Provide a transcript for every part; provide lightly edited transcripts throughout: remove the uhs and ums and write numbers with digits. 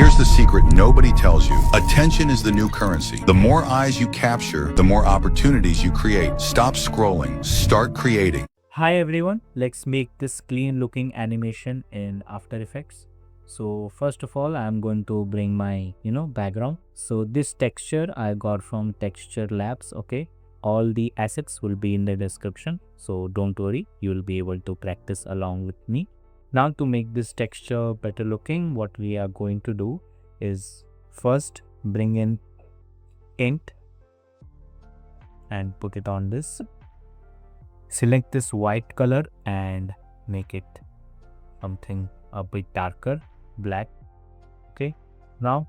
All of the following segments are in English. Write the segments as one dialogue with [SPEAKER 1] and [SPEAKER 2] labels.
[SPEAKER 1] here's the secret nobody tells you. Attention is the new currency. The more eyes you capture, the more opportunities you create. Stop scrolling. Start creating.
[SPEAKER 2] Hi everyone, let's make this clean looking animation in After Effects. So first of all, I'm going to bring my background. So this texture I got from Texture Labs. Okay, all the assets will be in the description, so don't worry, you will be able to practice along with me. Now to make this texture better looking, what we are going to do is first bring in int and put it on this. Select this white color and make it something a bit darker, black. Okay, now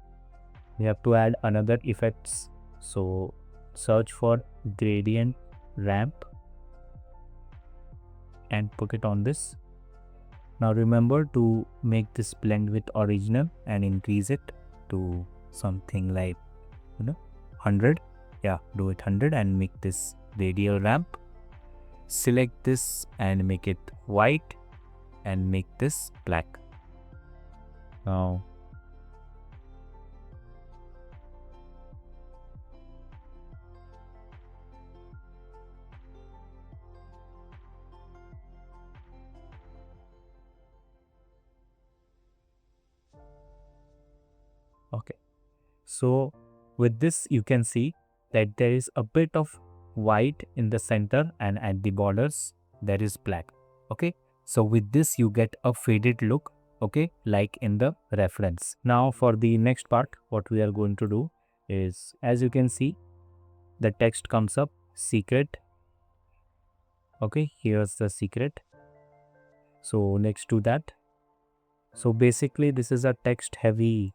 [SPEAKER 2] we have to add another effects, so search for gradient ramp and put it on this. Now remember to make this blend with original and increase it to something like 100. Yeah, do it 100 and make this radial ramp. Select this and make it white and make this black. Now okay, so with this you can see that there is a bit of white in the center and at the borders there is black. Okay, so with this you get a faded look, okay, like in the reference. Now for the next part, what we are going to do is, as you can see, the text comes up secret. Okay, here's the secret. So next to that, so basically this is a text heavy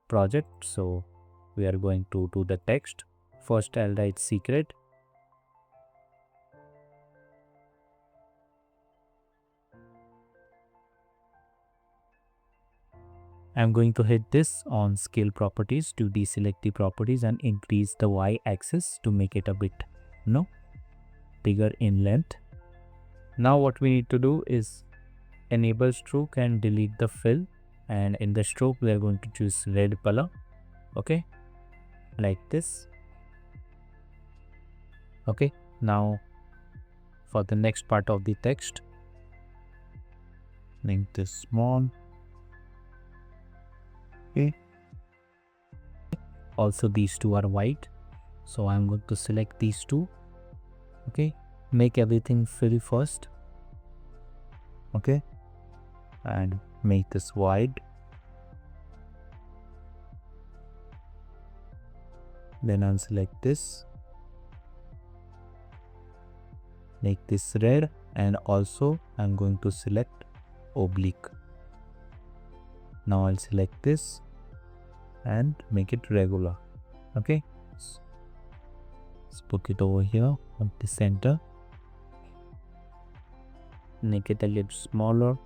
[SPEAKER 2] project, so we are going to do the text. First I'll write secret. I'm going to hit this on scale properties to deselect the properties and increase the y-axis to make it a bit bigger in length. Now what we need to do is enable stroke and delete the fill, and in the stroke we are going to choose red color. Okay, like this. Okay, now for the next part of the text, make this small. Okay, also these two are white, so I'm going to select these two. Okay, make everything fill first. Okay, and make this wide, then I'll select this, make this red, and also I'm going to select oblique. Now I'll select this and make it regular. Okay, let's put it over here on the center, make it a little smaller.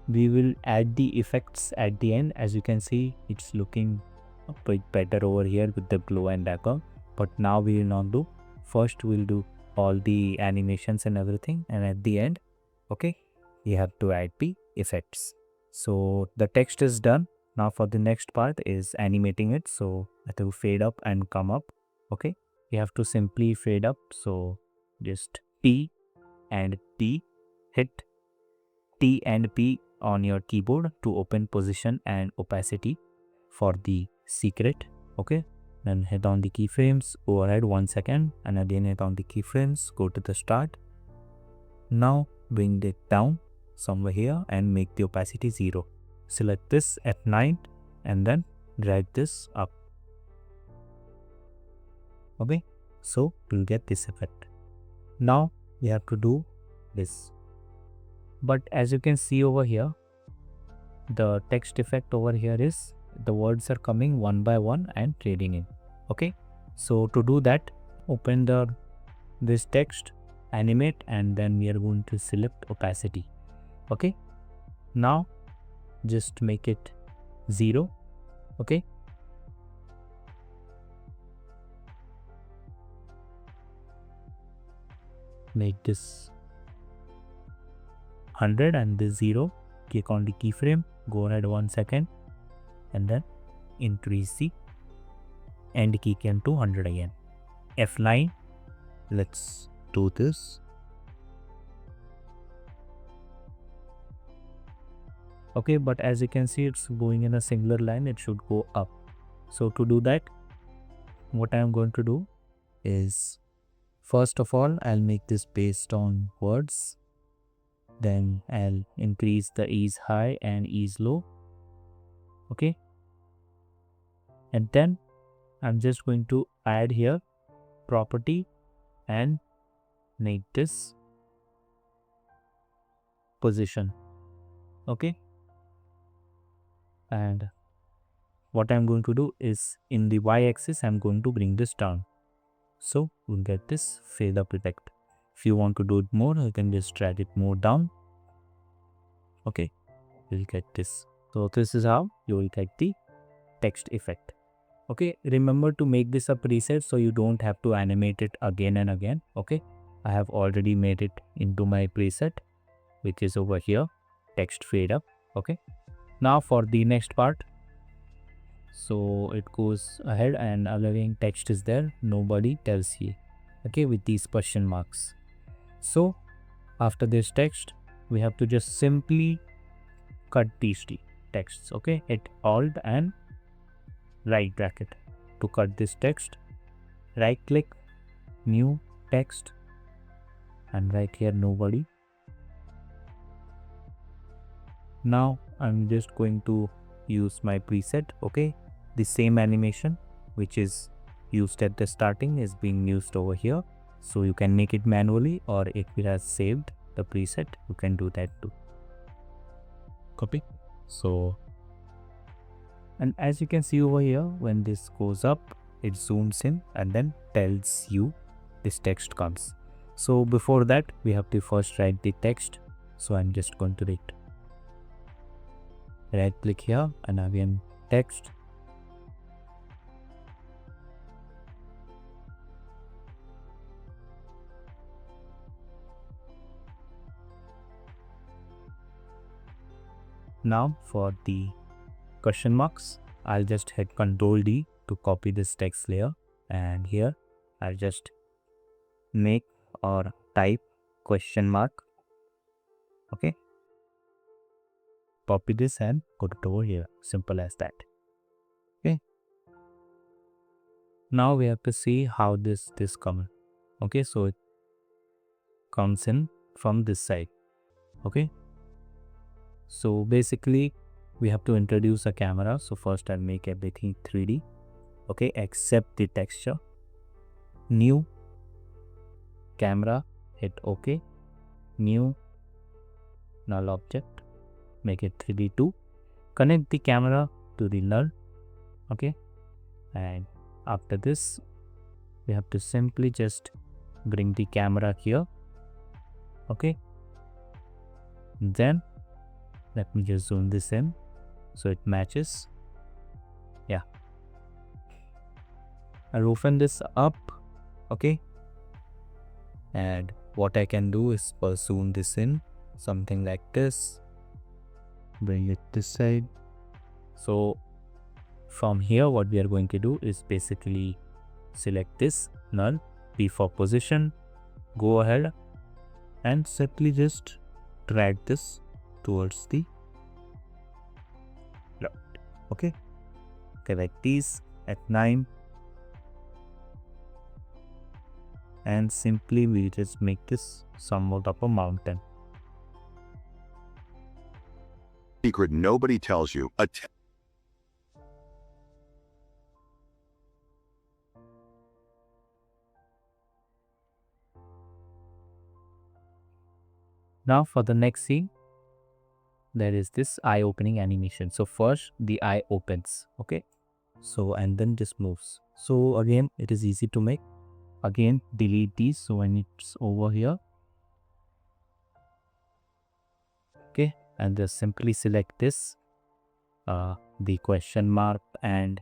[SPEAKER 2] We will add the effects at the end. As you can see, it's looking a bit better over here with the glow and dagger, but now we will not do. First we'll do all the animations and everything, and at the end, okay, we have to add the effects. So the text is done. Now for the next part is animating it, so I have to fade up and come up. Okay, you have to simply fade up, so just T and T, hit T and P on your keyboard to open position and opacity for the secret. Okay, then hit on the keyframes, override 1 second, and again hit on the keyframes, go to the start. Now bring it down somewhere here and make the opacity 0. Select this at 9 and then drag this up. Okay, so we'll get this effect. Now we have to do this, but as you can see over here, the text effect over here is the words are coming one by one and trading in. Okay, so to do that, open this text, animate, and then we are going to select opacity. Okay, now just make it 0. Okay, make this 100 and this 0. Click on the keyframe, go ahead 1 second, and then increase the end keycam to 100 again. F9. Let's do this. Okay, but as you can see, it's going in a singular line. It should go up. So to do that, what I am going to do is, first of all, I'll make this based on words. Then I'll increase the ease high and ease low. Okay. And then I'm just going to add here property and make this position. Okay. And what I'm going to do is, in the y-axis, I'm going to bring this down. So we'll get this fade up effect. If you want to do it more, you can just drag it more down. Okay, you'll get this. So this is how you will get the text effect. Okay, remember to make this a preset so you don't have to animate it again and again. Okay, I have already made it into my preset, which is over here, text fade up. Okay, now for the next part. So it goes ahead and allowing text is there, nobody tells you. Okay, with these question marks. So after this text, we have to just simply cut these texts. Okay, hit Alt and right bracket to cut this text. Right click, new text, and right here nobody. Now I'm just going to use my preset. Okay, the same animation which is used at the starting is being used over here. So you can make it manually, or if it has saved the preset, you can do that too. Copy. So, and as you can see over here, when this goes up, it zooms in and then tells you this text comes. So before that, we have to first write the text. So I'm just going to write. Right click here and again text. Now for the question marks, I'll just hit Ctrl D to copy this text layer, and here I'll just make or type question mark. Okay, copy this and put it over here. Simple as that. Okay, now we have to see how this comes. Okay, so it comes in from this side. Okay, so basically we have to introduce a camera. So first I'll make everything 3D. Okay, except the texture. New camera, hit OK. New null object, make it 3D too. Connect the camera to the null. Okay, and after this we have to simply just bring the camera here. Okay, then let me just zoom this in so it matches. Yeah, I'll open this up. Okay, and what I can do is zoom this in, something like this, bring it this side. So from here, what we are going to do is basically select this null, P for position, go ahead and simply just drag this towards the left. Okay, select these at 9, and simply we just make this somewhat of a mountain.
[SPEAKER 1] Secret nobody tells you.
[SPEAKER 2] Now for the next scene, there is this eye opening animation. So first the eye opens. Okay, so and then just moves. So again, it is easy to make. Again, delete these. So when it's over here, okay, and just simply select this, the question mark and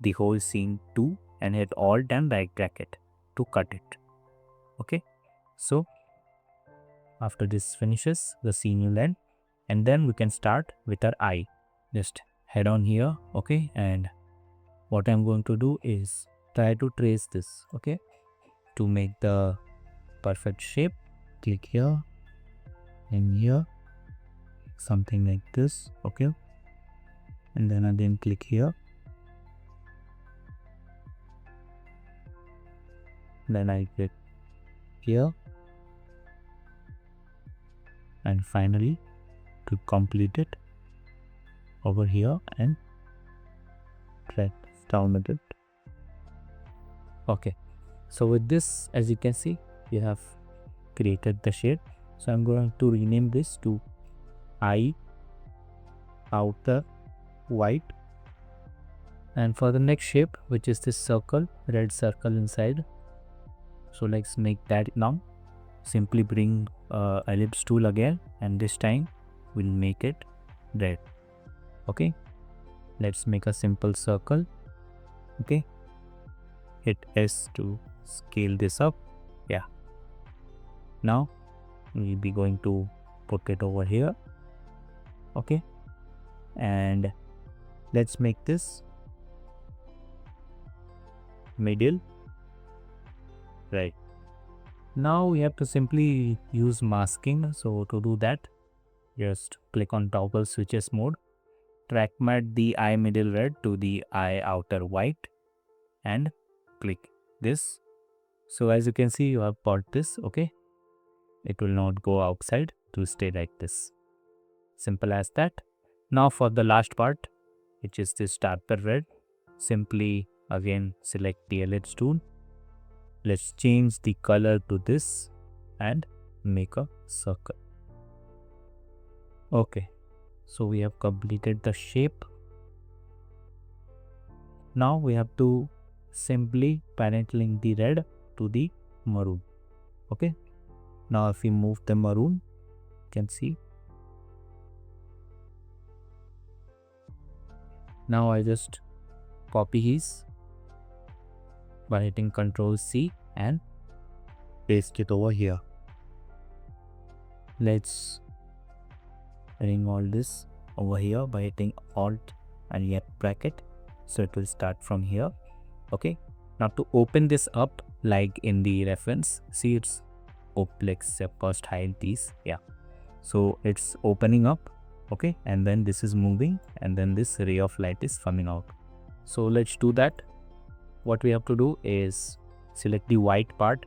[SPEAKER 2] the whole scene too, and hit Alt and right bracket to cut it. Okay, so after this finishes, the scene will end, and then we can start with our eye. Just head on here. Okay, and what I'm going to do is try to trace this. Okay, to make the perfect shape, click here and here, something like this. Okay, and then again click here, then I click here, and finally to complete it over here and drag down a bit. Okay, so with this, as you can see, we have created the shade. So I'm going to rename this to eye outer white, and for the next shape, which is this circle, red circle inside, so let's make that now. Simply bring ellipse tool again, and this time we'll make it red. Okay, let's make a simple circle. Okay, hit S to scale this up. Yeah, now we'll be going to put it over here. Okay, and let's make this middle. Right, now we have to simply use masking. So to do that, just click on toggle switches mode, track matte the eye middle red to the eye outer white, and click this. So as you can see, you have bought this. Okay, it will not go outside, to stay like this. Simple as that. Now for the last part, which is this darker red, simply again select the ellipse tool. Let's change the color to this and make a circle. Okay, so we have completed the shape. Now we have to simply parent link the red to the maroon. Okay, now if we move the maroon, you can see. Now I just copy his by hitting Ctrl C and paste it over here. Let's bring all this over here by hitting Alt and yet bracket, so it will start from here. Okay, now to open this up, like in the reference, see it's let's first hide these. Yeah, so it's opening up. Okay, and then this is moving, and then this ray of light is coming out. So let's do that. What we have to do is select the white part.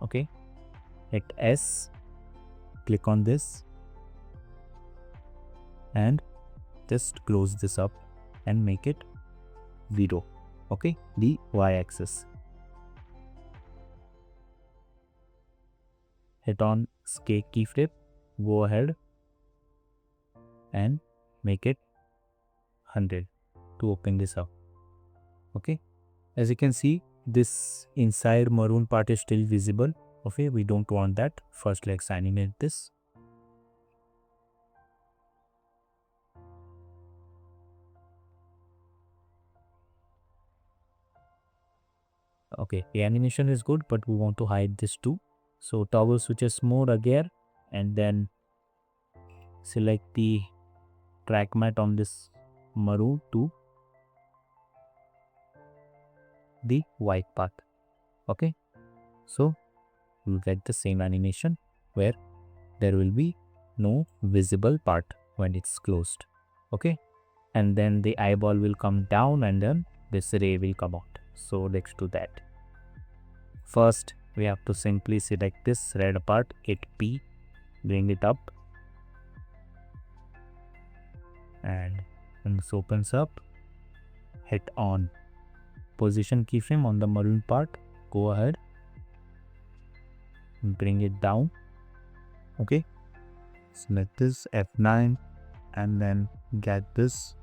[SPEAKER 2] Okay, hit S, click on this, and just close this up and make it 0. Okay, the y-axis. Hit on scale keyframe, go ahead and make it 100 to open this up. Okay, as you can see, this inside maroon part is still visible. Okay, we don't want that. First let's animate this. Okay, the animation is good, but we want to hide this too. So toggle switches mode again, and then select the track matte on this maroon to the white part. Okay, so you'll get the same animation where there will be no visible part when it's closed. Okay, and then the eyeball will come down, and then this ray will come out. So let's do that. First we have to simply select this red part, hit P, bring it up, and when this opens up, hit on position keyframe on the maroon part, go ahead and bring it down. Okay, select this F9 and then get this.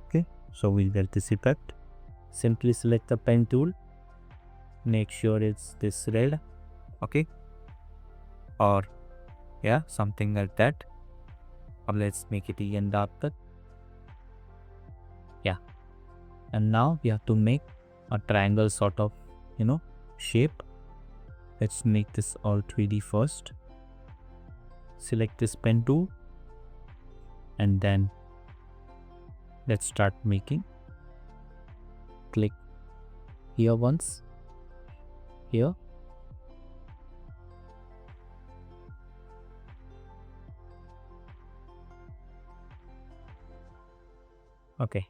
[SPEAKER 2] Okay, so we'll get this effect. Simply select the pen tool, make sure it's this red. Okay, or yeah, something like that, or let's make it even darker. Yeah, and now we have to make a triangle sort of, shape. Let's make this all 3D first. select this pen tool, and then let's start making. Click here once, here. Okay,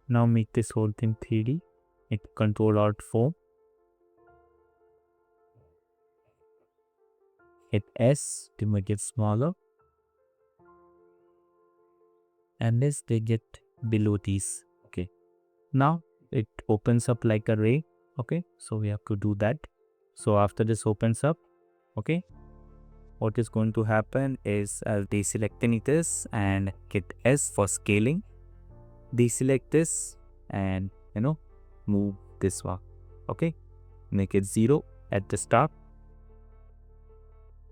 [SPEAKER 2] now make this whole thing 3D. Hit Control Alt 4. Hit S to make it smaller. And as they get below these. Okay, now it opens up like a ray. Okay, so we have to do that. So after this opens up, okay, what is going to happen is I'll deselecting this and hit S for scaling. Deselect this and move this one. Okay, make it 0 at the start.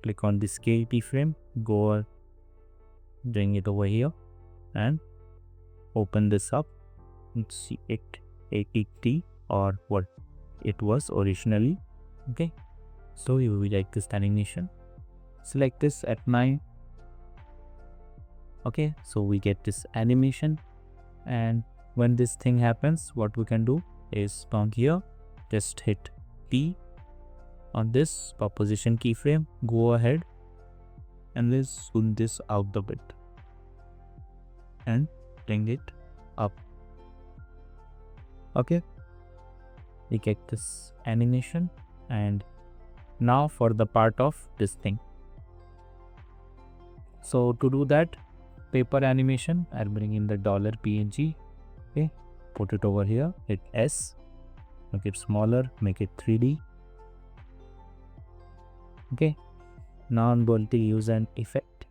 [SPEAKER 2] Click on the scale keyframe, go bring it over here and open this up and see it 80 or what it was originally. Okay, so you will like this animation. Select this at 9. Okay, so we get this animation, and when this thing happens, what we can do is down here, just hit P on this position keyframe, go ahead and let's zoom this out a bit and bring it up. Okay, we get this animation, and now for the part of this thing. So to do that, paper animation, I'll bring in the $PNG. Okay, put it over here, hit S, make it smaller, make it 3D. Okay, now I'm going to use an effect,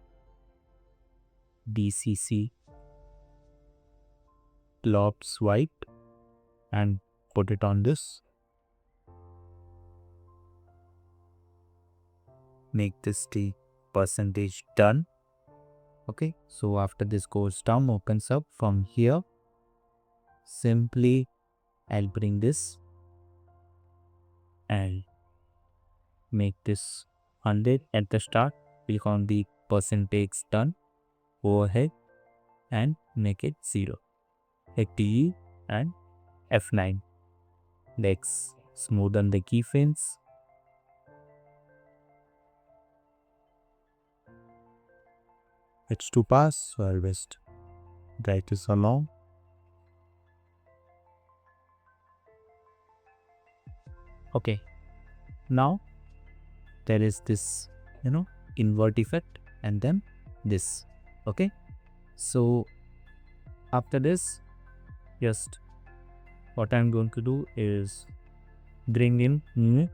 [SPEAKER 2] DCC blob swipe, and put it on this. Make this the percentage done. Okay, so after this goes down, opens up from here, simply I'll bring this and make this 100 at the start. Click on the percentage done, go ahead and make it 0. Hit T and F9. Next, smoothen the keyframes. It's to pass, so I'll just drag this along. Okay, now there is this invert effect and then this. Okay, so after this, just what I'm going to do is bring in new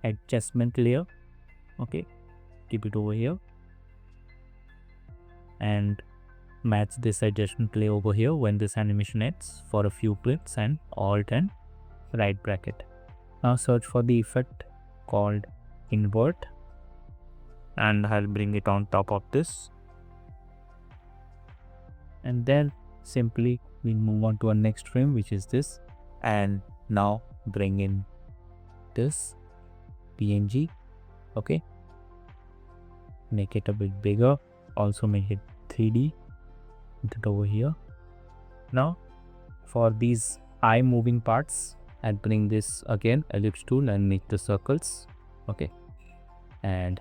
[SPEAKER 2] adjustment layer. Okay, keep it over here and match this adjustment layer over here when this animation ends for a few clicks, and Alt and right bracket. Now search for the effect called invert and I'll bring it on top of this, and then simply we move on to our next frame, which is this, and now bring in this PNG. Okay, make it a bit bigger, also make it 3D, put it over here. Now for these eye moving parts, I'll bring this again ellipse tool and make the circles. Okay, and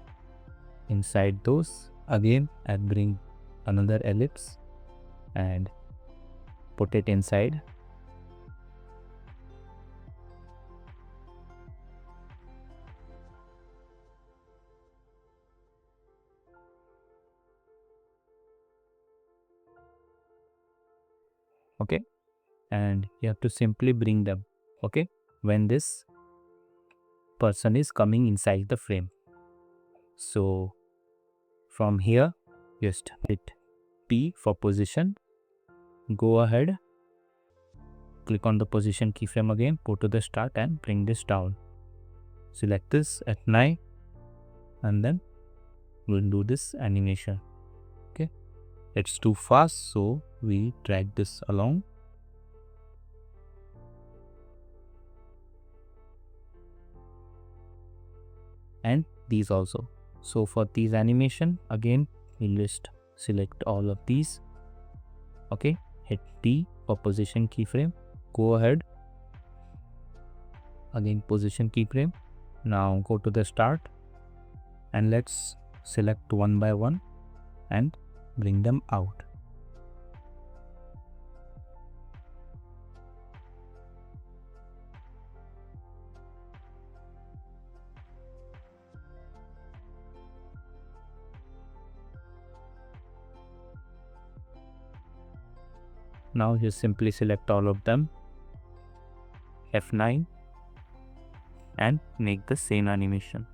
[SPEAKER 2] inside those again I'll bring another ellipse and put it inside. Okay, and you have to simply bring them, okay, when this person is coming inside the frame. So from here, just hit P for position, go ahead, click on the position keyframe again, go to the start and bring this down. Select this at 9 and then we'll do this animation. Okay, it's too fast, so we drag this along. And these also. So for these animation, again we'll just select all of these. Okay, hit T for position keyframe. Go ahead, again position keyframe. Now go to the start and let's select one by one and bring them out. Now you simply select all of them, F9, and make the same animation.